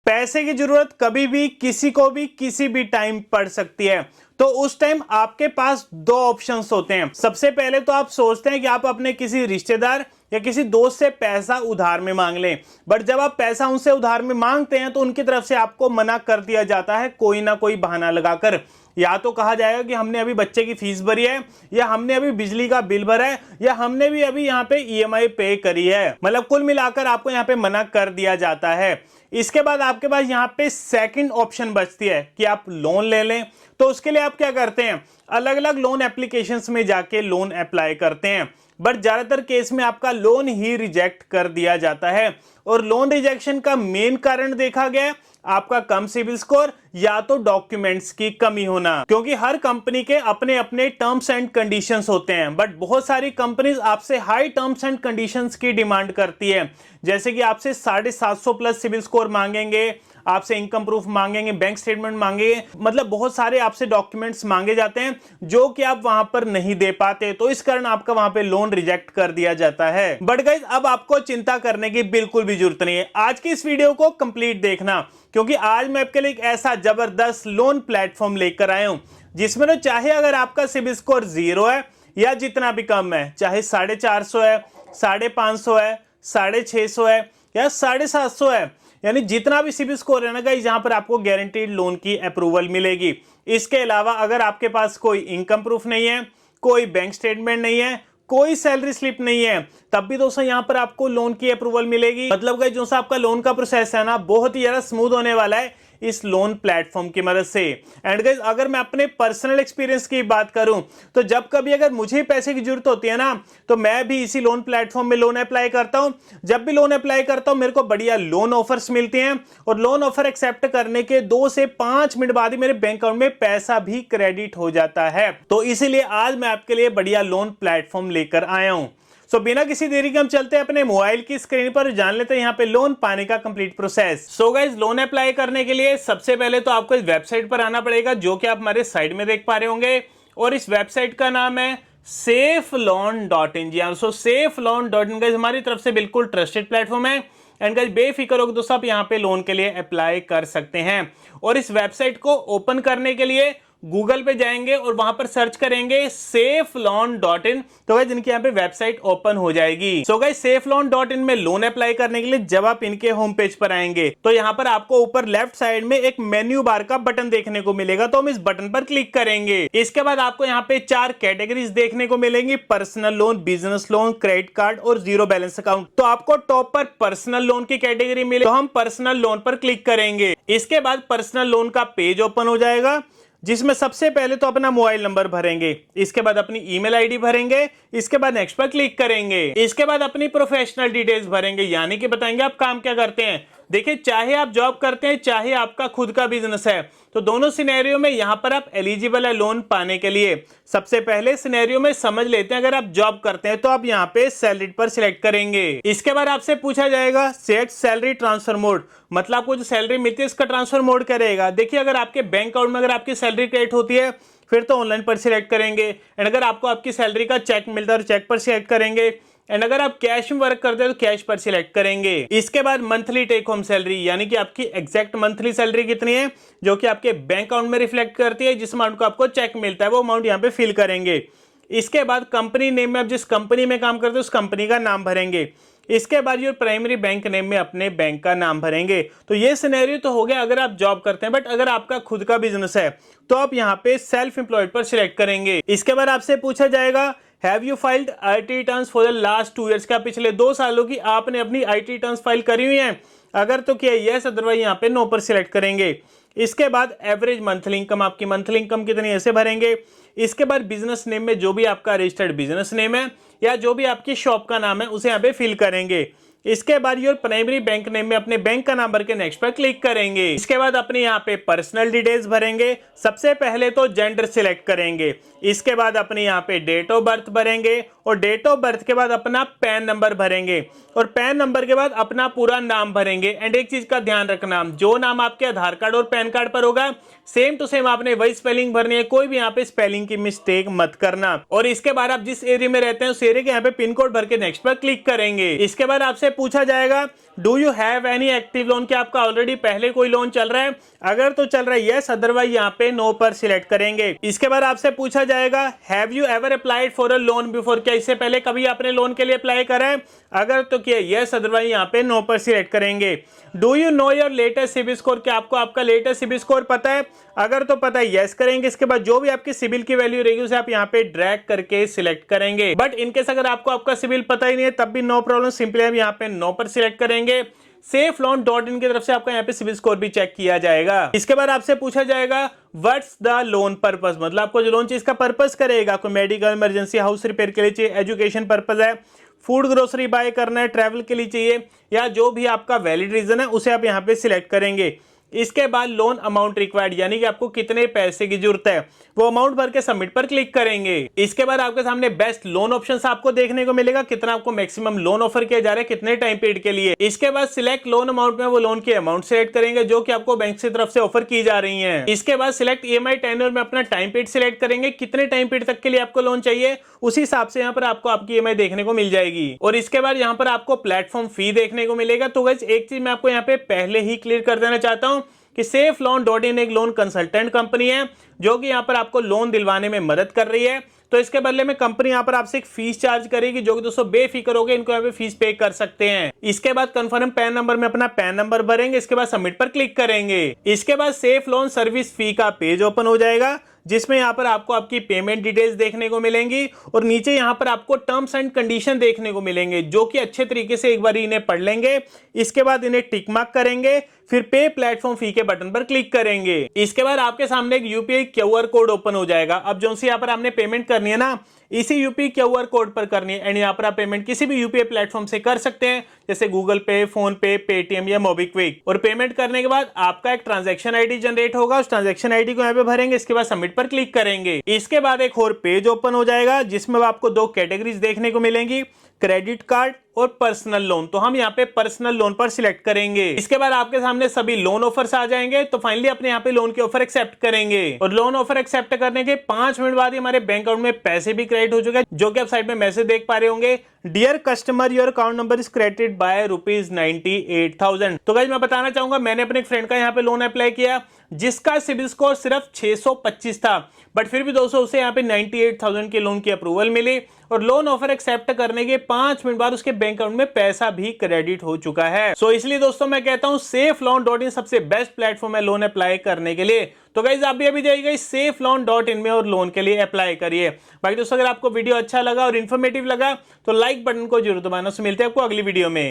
पैसे की जरूरत कभी भी किसी को भी किसी भी टाइम पड़ सकती है। तो उस टाइम आपके पास दो ऑप्शंस होते हैं। सबसे पहले तो आप सोचते हैं कि आप अपने किसी रिश्तेदार या किसी दोस्त से पैसा उधार में मांग लें, बट जब आप पैसा उनसे उधार में मांगते हैं तो उनकी तरफ से आपको मना कर दिया जाता है कोई ना कोई बहाना लगाकर। या तो कहा जाएगा कि हमने अभी बच्चे की फीस भरी है, या हमने अभी बिजली का बिल भरा है, या हमने भी अभी यहाँ पे ईएमआई पे करी है। मतलब कुल मिलाकर आपको यहाँ पे मना कर दिया जाता है। इसके बाद आपके पास यहाँ पे सेकंड ऑप्शन बचती है कि आप लोन ले लें। तो उसके लिए आप क्या करते हैं, अलग अलग लोन एप्लीकेशंस में जाके लोन अप्लाई करते हैं, बट ज्यादातर केस में आपका लोन ही रिजेक्ट कर दिया जाता है। और लोन रिजेक्शन का मेन कारण देखा गया आपका कम सिविल स्कोर या तो डॉक्यूमेंट्स की कमी होना, क्योंकि हर कंपनी के अपने अपने टर्म्स एंड कंडीशंस होते हैं। बट बहुत सारी कंपनीज आपसे हाई टर्म्स एंड कंडीशंस की डिमांड करती है, जैसे कि आपसे 750 प्लस सिविल स्कोर मांगेंगे, आपसे इनकम प्रूफ मांगेंगे, बैंक स्टेटमेंट मांगेंगे, मतलब बहुत सारे आपसे डॉक्यूमेंट्स मांगे जाते हैं जो कि आप वहां पर नहीं दे पाते। तो इस कारण आपका वहां पे लोन रिजेक्ट कर दिया जाता है। बट गाइस, अब आपको चिंता करने की बिल्कुल भी जरूरत नहीं है। आज की इस वीडियो को कंप्लीट देखना, क्योंकि आज मैं आपके लिए एक ऐसा जबरदस्त लोन प्लेटफॉर्म लेकर आया हूं जिसमें तो चाहे अगर आपका सिबिल स्कोर 0 है या जितना भी कम है, चाहे 450 है, 550 है, 650 है या 750 है, यानी जितना भी सिबिल स्कोर है ना गाइस, यहां पर आपको गारंटीड लोन की अप्रूवल मिलेगी। इसके अलावा अगर आपके पास कोई इनकम प्रूफ नहीं है, कोई बैंक स्टेटमेंट नहीं है, कोई सैलरी स्लिप नहीं है, तब भी दोस्तों यहां पर आपको लोन की अप्रूवल मिलेगी। मतलब गाइस, जो सा आपका लोन का प्रोसेस है ना, बहुत ही ज्यादा स्मूथ होने वाला है इस लोन प्लेटफॉर्म की मदद से। एंड गाइस, अगर मैं अपने पर्सनल एक्सपीरियंस की बात करूं तो जब कभी अगर मुझे पैसे की जरूरत होती है ना, तो मैं भी इसी लोन प्लेटफॉर्म में लोन अप्लाई करता हूं। जब भी लोन अप्लाई करता हूं मेरे को बढ़िया लोन ऑफर्स मिलते हैं, और लोन ऑफर एक्सेप्ट करने के 2 से 5 मिनट बाद ही मेरे बैंक अकाउंट में पैसा भी क्रेडिट हो जाता है। तो इसीलिए आज मैं आपके लिए बढ़िया लोन प्लेटफॉर्म लेकर आया हूं। सो बिना किसी देरी के हम चलते हैं अपने मोबाइल की स्क्रीन पर, जान लेते हैं यहाँ पे लोन पाने का complete process. So guys, loan apply करने के लिए सबसे पहले तो आपको इस वेबसाइट पर आना पड़ेगा, जो कि आप हमारे साइड में देख पा रहे होंगे, और इस वेबसाइट का नाम है safeloan.in। जी हाँ, सो safeloan.in गाइस हमारी तरफ से बिल्कुल ट्रस्टेड प्लेटफॉर्म है। एंड गाइस, बेफिक्र होकर दोस्तों आप यहाँ पे लोन के लिए अप्लाई कर सकते हैं। और इस वेबसाइट को ओपन करने के लिए गूगल पे जाएंगे और वहां पर सर्च करेंगे safeloan.in, तो गाइस इनकी यहाँ पे वेबसाइट ओपन हो जाएगी। सो गाइस, safeloan.in में लोन अप्लाई करने के लिए जब आप इनके होम पेज पर आएंगे तो यहाँ पर आपको ऊपर लेफ्ट साइड में एक मेन्यू बार का बटन देखने को मिलेगा, तो हम इस बटन पर क्लिक करेंगे। इसके बाद आपको यहाँ पे 4 कैटेगरीज देखने को मिलेंगी, personal loan, business loan, credit card और जीरो बैलेंस अकाउंट। तो आपको टॉप पर पर्सनल लोन की कैटेगरी मिले, तो हम पर्सनल लोन पर क्लिक करेंगे। इसके बाद पर्सनल लोन का पेज ओपन हो जाएगा, जिसमें सबसे पहले तो अपना मोबाइल नंबर भरेंगे, इसके बाद अपनी ईमेल आईडी भरेंगे, इसके बाद नेक्स्ट पर क्लिक करेंगे। इसके बाद अपनी प्रोफेशनल डिटेल्स भरेंगे, यानी कि बताएंगे आप काम क्या करते हैं। देखिए, चाहे आप जॉब करते हैं चाहे आपका खुद का बिजनेस है, तो दोनों सिनेरियो में यहां पर आप एलिजिबल है लोन पाने के लिए। सबसे पहले सिनेरियो में समझ लेते हैं, अगर आप जॉब करते हैं तो आप यहां पे सैलरी पर सिलेक्ट करेंगे। इसके बाद आपसे पूछा जाएगा सेट सैलरी ट्रांसफर मोड, मतलब आपको जो सैलरी मिलती है उसका ट्रांसफर मोड करेगा। देखिए, अगर आपके बैंक अकाउंट में अगर आपकी सैलरी क्रेडिट होती है फिर तो ऑनलाइन पर सिलेक्ट करेंगे, एंड अगर आपको आपकी सैलरी का चेक मिलता है तो चेक पर सिलेक्ट करेंगे, एंड अगर आप कैश में वर्क करते हैं तो कैश पर सिलेक्ट करेंगे। इसके बाद मंथली टेक होम सैलरी, यानी कि आपकी एग्जैक्ट मंथली सैलरी कितनी है जो कि आपके बैंक अकाउंट में रिफ्लेक्ट करती है, जिस अमाउंट को आपको चेक मिलता है वो अमाउंट यहाँ पे फिल करेंगे। इसके बाद कंपनी नेम में आप जिस कंपनी में काम करते हैं उस कंपनी का नाम भरेंगे। इसके बाद ये प्राइमरी बैंक नेम में अपने बैंक का नाम भरेंगे। तो ये सिनेरियो तो हो गया अगर आप जॉब करते हैं, बट अगर आपका खुद का बिजनेस है तो आप यहाँ पे सेल्फ एम्प्लॉयड पर सिलेक्ट करेंगे। इसके बाद आपसे पूछा जाएगा have you filed IT returns for the last 2 years, क्या पिछले 2 सालों की आपने अपनी आईटी रिटर्न्स फाइल करी हुई हैं? अगर तो किया यस, अदरवाइज यहाँ पे नो पर सिलेक्ट करेंगे। इसके बाद एवरेज मंथली इनकम, आपकी मंथली इनकम कितनी है, ऐसे भरेंगे। इसके बाद बिजनेस नेम में जो भी आपका रजिस्टर्ड बिजनेस नेम है या जो भी आपकी शॉप का नाम है उसे यहाँ पे फिल करेंगे। इसके बाद योर प्राइमरी बैंक नेम में अपने बैंक का नाम भर के नेक्स्ट पर क्लिक करेंगे। इसके बाद अपने यहाँ पे पर्सनल डिटेल्स भरेंगे। सबसे पहले तो जेंडर सिलेक्ट करेंगे, इसके बाद अपने यहाँ पे डेट ऑफ बर्थ भरेंगे, और डेट ऑफ बर्थ के बाद अपना पैन नंबर भरेंगे, और पैन नंबर के बाद अपना पूरा नाम भरेंगे। एंड एक चीज का ध्यान रखना, जो नाम आपके आधार कार्ड और पैन कार्ड पर होगा सेम टू सेम आपने वही स्पेलिंग भरनी है, कोई भी यहाँ पे स्पेलिंग की मिस्टेक मत करना। और इसके बाद आप जिस एरिया में रहते हैं उस एरिया के यहाँ पे पिन कोड भर के नेक्स्ट पर क्लिक करेंगे। इसके बाद आपसे पूछा जाएगा do you have any active lone, क्या आपका ऑलरेडी पहले कोई लोन चल रहा है? अगर तो चल रहा है यस, अदरवाइज यहाँ पे नो पर सिलेक्ट करेंगे। इसके बाद आपसे पूछा जाएगा have you ever applied for a loan before, क्या इससे पहले कभी आपने लोन के लिए अप्लाई करा है? अगर तो किया यस, अदरवाइज यहाँ पे नो पर सिलेक्ट करेंगे। Do you know your latest CIBIL score, क्या आपको आपका लेटेस्ट सिबिल स्कोर पता है? अगर तो पता है यस करेंगे। इसके बाद जो भी आपकी सिबिल की वैल्यू रहेगी उसे आप यहाँ पे ड्रैग करके सिलेक्ट करेंगे। बट इनकेस अगर आपको आपका सिबिल पता ही नहीं है तब भी नो प्रॉब्लम, सिंपली हम यहाँ पे नो पर सिलेक्ट करेंगे। safeloan.in की तरफ से आपका यहाँ पे सिबिल स्कोर भी चेक किया जाएगा। इसके बाद आपसे पूछा जाएगा व्हाट्स द लोन पर्पस, मतलब आपको जो लोन चाहिए इसका पर्पस करेगा। आपको मेडिकल इमरजेंसी, हाउस रिपेयर के लिए चाहिए, एजुकेशन पर्पस है, फूड ग्रोसरी बाय करना है, ट्रैवल के लिए चाहिए, या जो भी आपका वैलिड रीजन है उसे आप यहाँ पे सिलेक्ट करेंगे। इसके बाद लोन अमाउंट रिक्वायर्ड, यानी कि आपको कितने पैसे की जरूरत है, वो अमाउंट भर के सबमिट पर क्लिक करेंगे। इसके बाद आपके सामने बेस्ट लोन ऑप्शंस आपको देखने को मिलेगा, कितना आपको मैक्सिमम लोन ऑफर किया जा रहा है, कितने टाइम पीरियड के लिए। इसके बाद सिलेक्ट लोन अमाउंट में वो लोन की अमाउंट सिलेक्ट करेंगे जो कि आपको बैंक की तरफ से ऑफर की जा रही है। इसके बाद सिलेक्ट ईएमआई टेन्योर में अपना टाइम पीरियड सिलेक्ट करेंगे, कितने टाइम पीरियड तक के लिए आपको लोन चाहिए, उसी हिसाब से यहाँ पर आपको आपकी ईएमआई देखने को मिल जाएगी। और इसके बाद यहाँ पर आपको प्लेटफॉर्म फी देखने को मिलेगा। तो गाइस एक चीज मैं आपको यहाँ पे पहले ही क्लियर कर देना चाहता हूँ कि safeloan.in एक लोन कंसल्टेंट कंपनी है जो कि यहाँ पर आपको लोन दिलवाने में मदद कर रही है। तो इसके बदले में कंपनी यहाँ पर आपसे एक फीस चार्ज करेगी जो कि दोस्तों बेफिक्र होगे, इनको यहाँ पे फीस पे कर सकते हैं। इसके बाद कंफर्म पैन नंबर में अपना पैन नंबर भरेंगे, इसके बाद सबमिट पर क्लिक करेंगे। इसके बाद सेफ लोन सर्विस फी का पेज ओपन हो जाएगा जिसमें यहाँ पर आपको आपकी पेमेंट डिटेल्स देखने को मिलेंगी और नीचे यहाँ पर आपको टर्म्स एंड कंडीशन देखने को मिलेंगे जो कि अच्छे तरीके से एक बार इन्हें पढ़ लेंगे। इसके बाद इन्हें टिक मार्क करेंगे, फिर पे प्लेटफॉर्म फी के बटन पर क्लिक करेंगे। इसके बाद आपके सामने एक यूपीआई क्यूआर कोड ओपन हो जाएगा। अब जो सी यहाँ पर आपने पेमेंट करनी है ना, इसी यूपीआई क्यूआर कोड पर करनी है एंड यहाँ पर आप पेमेंट किसी भी यूपीआई प्लेटफॉर्म से कर सकते हैं जैसे गूगल पे, फोन पे, पेटीएम या मोबीक्विक। और पेमेंट करने के बाद आपका एक ट्रांजैक्शन आईडी जनरेट होगा, उस ट्रांजैक्शन आईडी को यहाँ पे भरेंगे, इसके बाद सबमिट पर क्लिक करेंगे। इसके बाद एक और पेज ओपन हो जाएगा जिसमें आपको दो कैटेगरीज देखने को मिलेंगी, क्रेडिट कार्ड और पर्सनल लोन। तो हम यहाँ पे पर्सनल लोन पर सिलेक्ट करेंगे। इसके बाद आपके सामने सभी लोन ऑफर्स आ जाएंगे। तो फाइनली अपने यहाँ पे लोन के ऑफर एक्सेप्ट करेंगे और लोन ऑफर एक्सेप्ट करने के 5 मिनट बाद ही हमारे बैंक अकाउंट में पैसे भी क्रेडिट हो चुके हैं, जो कि आप साइड में मैसेज देख पा रहे होंगे, dear customer your account number is credited by ₹98,000। तो गाइस मैं बताना चाहूंगा मैंने अपने एक फ्रेंड का यहाँ पे लोन अप्लाई किया जिसका सिबिल स्कोर सिर्फ 625 था, बट फिर भी दोस्तों उसे यहाँ पे 98,000 के लोन की अप्रूवल मिली और लोन ऑफर एक्सेप्ट करने के 5 मिनट बाद उसके बैंक अकाउंट में पैसा भी क्रेडिट हो चुका है। सो इसलिए दोस्तों मैं कहता हूं safeloan.in सबसे बेस्ट प्लेटफॉर्म है लोन अप्लाई करने के लिए। तो गाइज आप भी अभी जाइएगा safeloan.in में और लोन के लिए अप्लाई करिए। बाकी दोस्तों अगर आपको वीडियो अच्छा लगा और इन्फॉर्मेटिव लगा तो लाइक बटन को जरूर दबाना। मिलते हैं आपको अगली वीडियो में।